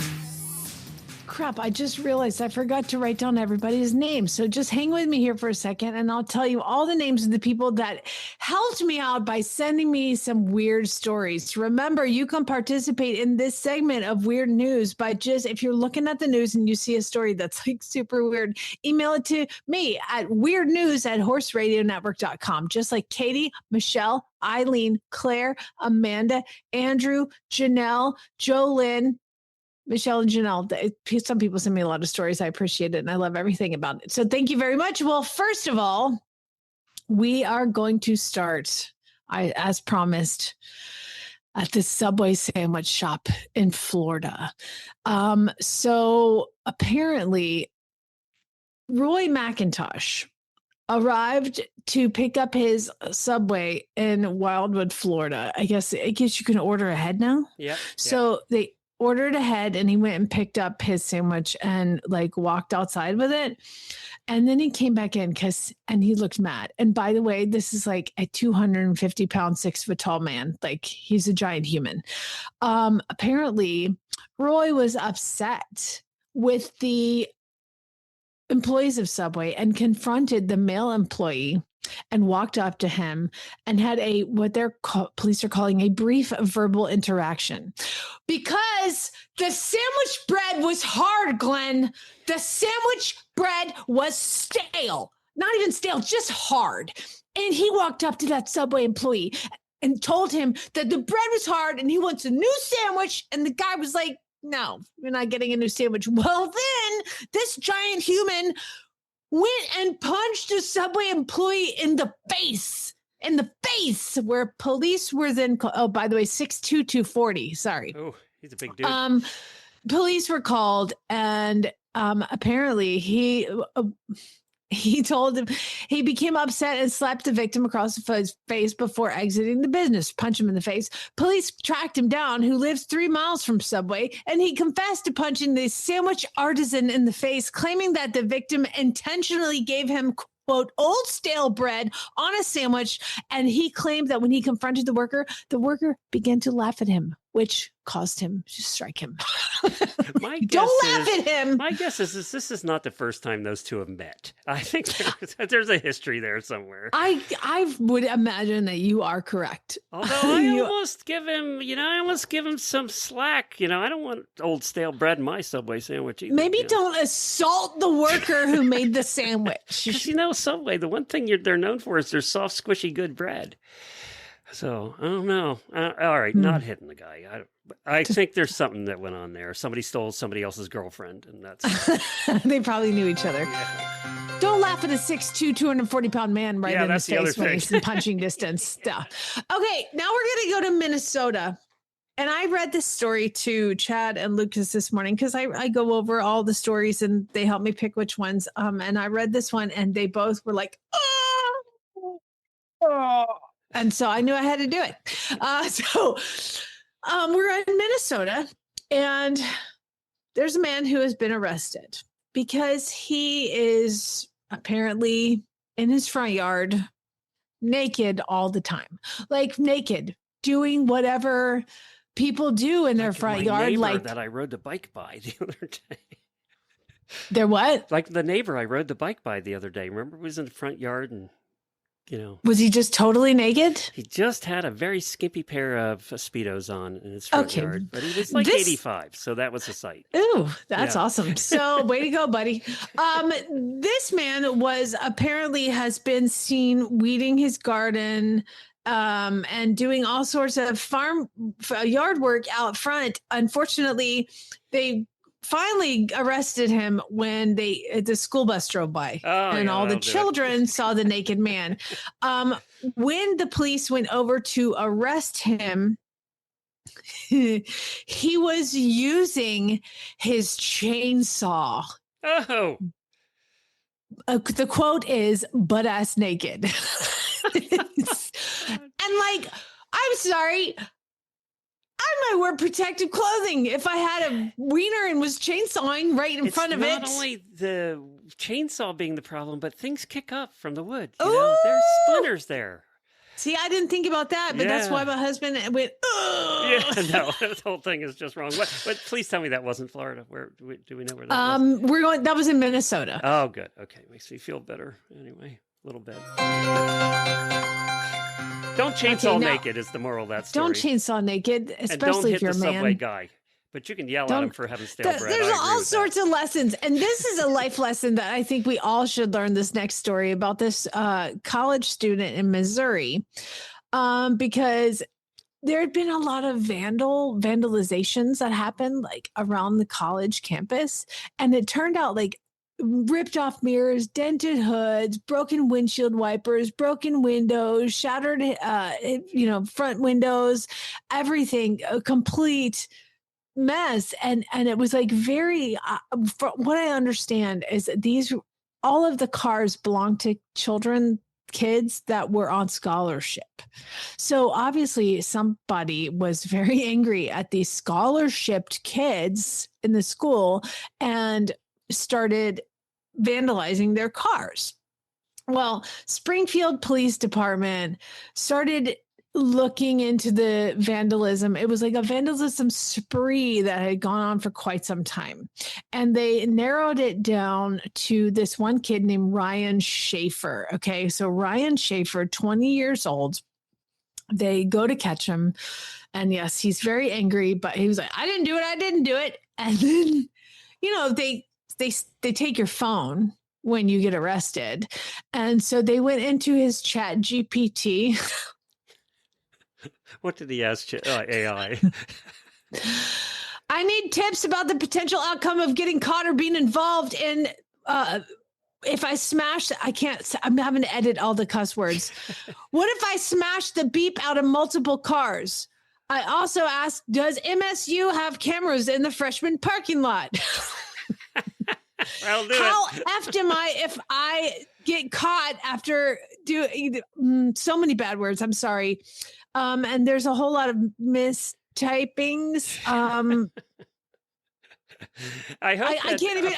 Crap, I just realized I forgot to write down everybody's names. So just hang with me here for a second and I'll tell you all the names of the people that helped me out by sending me some weird stories. Remember, you can participate in this segment of Weird News by just, if you're looking at the news and you see a story that's like super weird, email it to me at weirdnews@horseradionetwork.com. Just like Katie, Michelle, Eileen, Claire, Amanda, Andrew, Janelle, Jolynn, Michelle and Janelle. Some people send me a lot of stories. I appreciate it. And I love everything about it. So thank you very much. Well, first of all, we are going to start, as promised, at the Subway sandwich shop in Florida. So apparently, Roy McIntosh arrived to pick up his Subway in Wildwood, Florida. I guess you can order ahead now. Yeah. So they ordered ahead and he went and picked up his sandwich and walked outside with it. And then he came back in and he looked mad. And by the way, this is like a 250 pound, 6 foot tall man. Like he's a giant human. Apparently Roy was upset with the employees of Subway and confronted the male employee and walked up to him and had what police are calling a brief verbal interaction because the sandwich bread was hard, Glenn. The sandwich bread was stale, not even stale, just hard. And he walked up to that Subway employee and told him that the bread was hard and he wants a new sandwich. And the guy was like, "No, you're not getting a new sandwich." Well, then this giant human went and punched a Subway employee in the face, where police were then, by the way, 6'2", 240. Sorry. Oh, he's a big dude. Police were called and apparently he told him he became upset and slapped the victim across the face before exiting the business, punched him in the face. Police tracked him down, who lives 3 miles from Subway, and he confessed to punching the sandwich artisan in the face, claiming that the victim intentionally gave him, quote, old stale bread on a sandwich. And he claimed that when he confronted the worker began to laugh at him which caused him to strike him. Don't laugh at him. My guess is this is not the first time those two have met. I think there's a history there somewhere. I would imagine that you are correct. Although I almost give him some slack. I don't want old stale bread in my Subway sandwich either. Maybe don't assault the worker who made the sandwich. Because Subway, the one thing they're known for is their soft, squishy, good bread. So I don't know. All right, not hitting the guy. I think there's something that went on there. Somebody stole somebody else's girlfriend, and that's they probably knew each other. Don't laugh at a 6'2", 240-pound man right in the face when he's in punching distance. Okay, now we're gonna go to Minnesota. And I read this story to Chad and Lupkes this morning because I go over all the stories and they help me pick which ones. And I read this one and they both were like, oh. And so I knew I had to do it. We're in Minnesota and there's a man who has been arrested because he is apparently in his front yard naked all the time, like naked, doing whatever people do in their front yard. Like that I rode the bike by the other day. They're what? Like the neighbor I rode the bike by the other day. Remember, he was in the front yard and, Was he just totally naked? He just had a very skimpy pair of Speedos on in his front yard. But he was like 85, so that was a sight. Ooh, that's awesome. So way to go, buddy. This man has been seen weeding his garden and doing all sorts of yard work out front. Unfortunately, they finally arrested him when the school bus drove by and all the children saw the naked man. When the police went over to arrest him, he was using his chainsaw. Oh. The quote is butt ass naked. And I'm sorry, I might wear protective clothing if I had a wiener and was chainsawing right in front of it. Not only the chainsaw being the problem, but things kick up from the wood. There's splinters there. See, I didn't think about that, but that's why my husband went, ugh. Yeah, no, the whole thing is just wrong. But please tell me that wasn't Florida. Where do we know where that was? That was in Minnesota. Oh, good. Okay. Makes me feel better. Anyway, a little bit. Don't chainsaw naked is the moral of that story. Don't chainsaw naked, especially if you're a man. And don't hit the Subway guy. But you can yell at him for having stale bread. There's all sorts of lessons. And this is a life lesson that I think we all should learn this next story about this college student in Missouri. Because there had been a lot of vandalizations that happened around the college campus. And it turned out ripped off mirrors, dented hoods, broken windshield wipers, broken windows, shattered, front windows, everything, a complete mess. And it was very, from what I understand is all of the cars belong to kids that were on scholarship. So obviously somebody was very angry at these scholarshiped kids in the school and started vandalizing their cars. Well, Springfield Police Department started looking into the vandalism. It was a vandalism spree that had gone on for quite some time. And they narrowed it down to this one kid named Ryan Schaefer. Okay, so Ryan Schaefer, 20 years old. They go to catch him. And yes, he's very angry, but he was like, I didn't do it. And then, they take your phone when you get arrested. And so they went into his chat GPT. What did he ask AI? I need tips about the potential outcome of getting caught or being involved in, if I smash, I'm having to edit all the cuss words. What if I smash the beep out of multiple cars? I also asked, does MSU have cameras in the freshman parking lot? I'll do How effed am I if I get caught after doing so many bad words? I'm sorry. And there's a whole lot of mistypings. I hope I can't even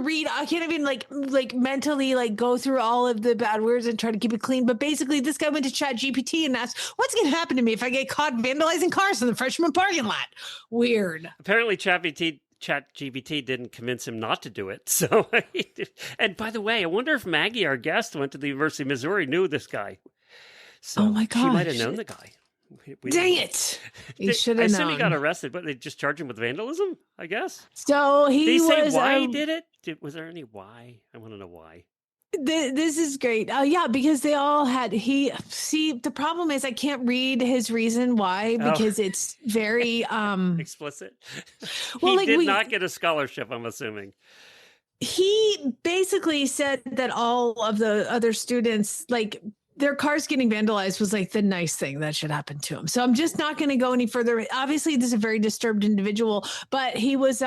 read. I can't even like mentally like go through all of the bad words and try to keep it clean. But basically, this guy went to Chat GPT and asked, "What's going to happen to me if I get caught vandalizing cars in the freshman parking lot?" Weird. Apparently, ChatGPT didn't convince him not to do it. So, and by the way, I wonder if Maggie, our guest, went to the University of Missouri, knew this guy. So oh my gosh, she might have known the guy. Dang it! He should have known. I assume he got arrested, but they just charged him with vandalism, I guess. So did he say why he did it? Was there any why? I want to know why. This is great. Yeah, because they all had. The problem is I can't read his reason why because it's very explicit. Well, he did not get a scholarship, I'm assuming. He basically said that all of the other students, like, their cars getting vandalized was like the nice thing that should happen to him. So I'm just not going to go any further. Obviously, this is a very disturbed individual, but he was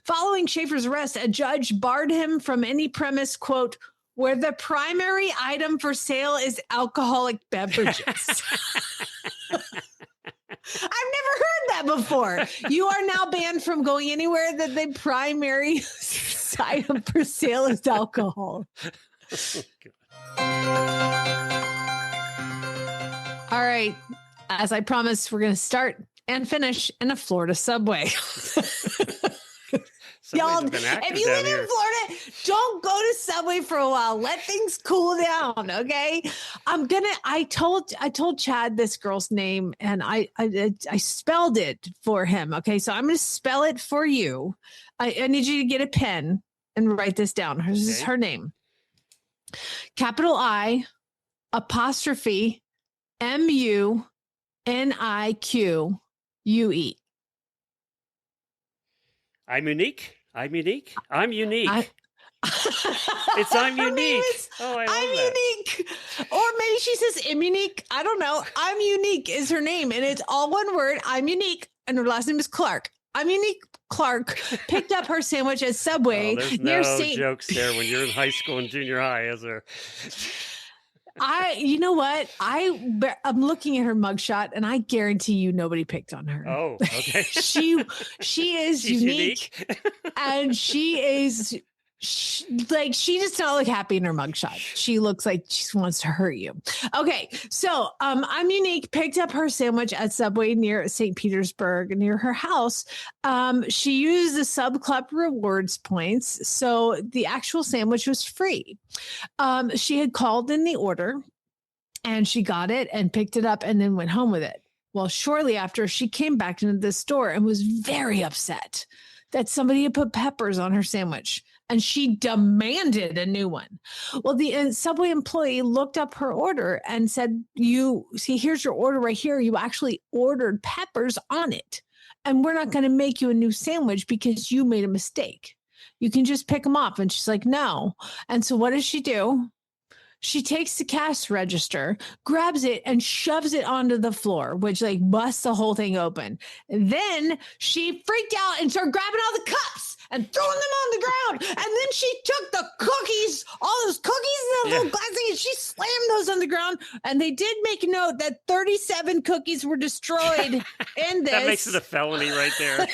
following Schaefer's arrest. A judge barred him from any premise, quote, where the primary item for sale is alcoholic beverages. I've never heard that before. You are now banned from going anywhere that the primary item for sale is alcohol. All right. As I promised, we're going to start and finish in a Florida subway. Y'all, if you live in Florida, don't go to Subway for a while. Let things cool down, okay? I told Chad this girl's name, and I spelled it for him, okay? So I'm going to spell it for you. I need you to get a pen and write this down. This is her name. Capital I, apostrophe, MUNIQUE. I'm unique. I'm unique. I'm unique. It's I'm unique. Oh, I love I'm that. unique. Or maybe she says unique. I don't know. I'm unique is her name, and it's all one word. I'm unique, and her last name is Clark. I'm unique. Clark picked up her sandwich at Subway there's near no St. jokes there when you're in high school and junior high, is there? You know what? I'm looking at her mugshot, and I guarantee you nobody picked on her. Oh, okay. she is unique, and she does not look happy in her mugshot. She looks like she wants to hurt you. Okay, so I'm unique. Picked up her sandwich at Subway near St. Petersburg, near her house. She used the Sub Club rewards points, so the actual sandwich was free. She had called in the order, and she got it and picked it up, and then went home with it. Well, shortly after, she came back into the store and was very upset that somebody had put peppers on her sandwich, and she demanded a new one. Well, the Subway employee looked up her order and said, here's your order right here. You actually ordered peppers on it, and we're not going to make you a new sandwich because you made a mistake. You can just pick them off. And she's like, no. And so what does she do? She takes the cash register, grabs it, and shoves it onto the floor, which like busts the whole thing open. And then she freaked out and started grabbing all the cups and throwing them on the ground. And then she took the cookies, all those cookies in the little glass thing, and she slammed those on the ground. And they did make note that 37 cookies were destroyed in this. That makes it a felony right there.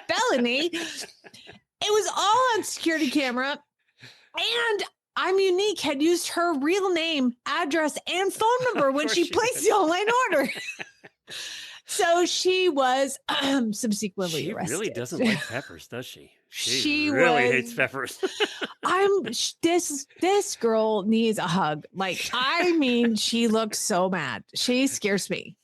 Felony. It was all on security camera. And I'm Unique had used her real name, address, and phone number when she placed the online order. So she was subsequently arrested. She really doesn't like peppers, does she? She really hates peppers. This girl needs a hug. Like, I mean, she looks so mad. She scares me.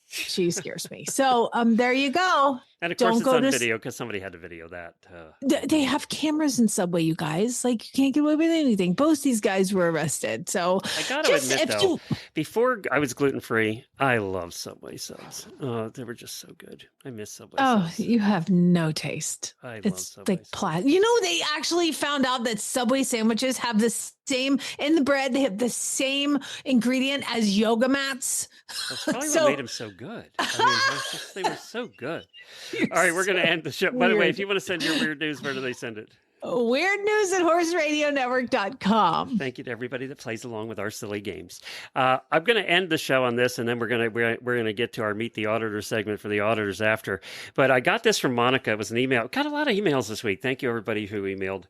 So there you go. And of course, it's on video because somebody had to video that. They have cameras in Subway, you guys. Like, you can't get away with anything. Both these guys were arrested. So I gotta admit, though, before I was gluten-free, I love Subway subs. They were just so good. I miss Subway subs. You have no taste. It's Subway like you know, they actually found out that Subway sandwiches have the same in the bread. They have the same ingredient as yoga mats. That's probably what made them so good. I mean, they were so good. All right, we're going to end the show. By the way, if you want to send your weird news, where do they send it? Weird news at horseradionetwork.com. Thank you to everybody that plays along with our silly games. I'm going to end the show on this, and then we're going to get to our Meet the Auditor segment for the auditors after. But I got this from Monica. It was an email. Got a lot of emails this week. Thank you, everybody who emailed.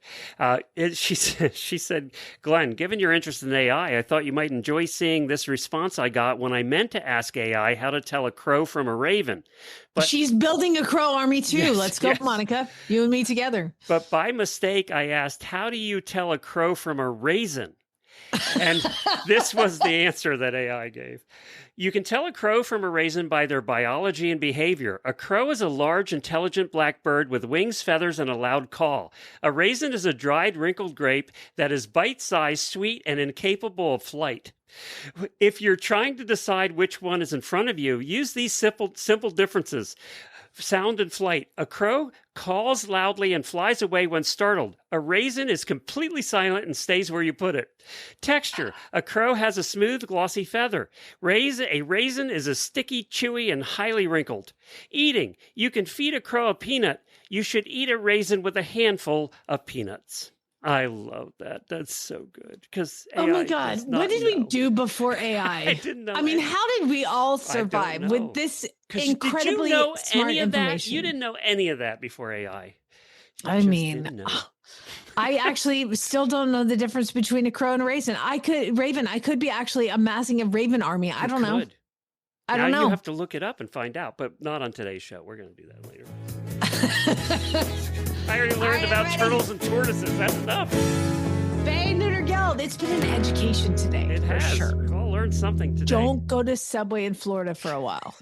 She said, Glenn, given your interest in AI, I thought you might enjoy seeing this response I got when I meant to ask AI how to tell a crow from a raven. But she's building a crow army too. Yes, Let's go, yes. Monica. You and me together. But by mistake, I asked, how do you tell a crow from a raisin? And this was the answer that AI gave. You can tell a crow from a raisin by their biology and behavior. A crow is a large, intelligent black bird with wings, feathers, and a loud call. A raisin is a dried, wrinkled grape that is bite-sized, sweet, and incapable of flight. If you're trying to decide which one is in front of you, use these simple differences. Sound and flight. A crow calls loudly and flies away when startled. A raisin is completely silent and stays where you put it. Texture. A crow has a smooth, glossy feather. A raisin is a sticky, chewy, and highly wrinkled. Eating. You can feed a crow a peanut. You should eat a raisin with a handful of peanuts. I love that. That's so good. Because oh my God, what did we do before AI? I didn't know. I mean, how did we all survive with this incredibly did you know smart any of information? That? You didn't know any of that before AI. I mean, I actually still don't know the difference between a crow and a raisin. I could be actually amassing a raven army. I don't know. I don't know. You have to look it up and find out, but not on today's show. We're going to do that later. I already learned about turtles and tortoises. That's enough. Bay Neuter Guild. It's been an education today. It has. For sure. We've all learned something today. Don't go to Subway in Florida for a while.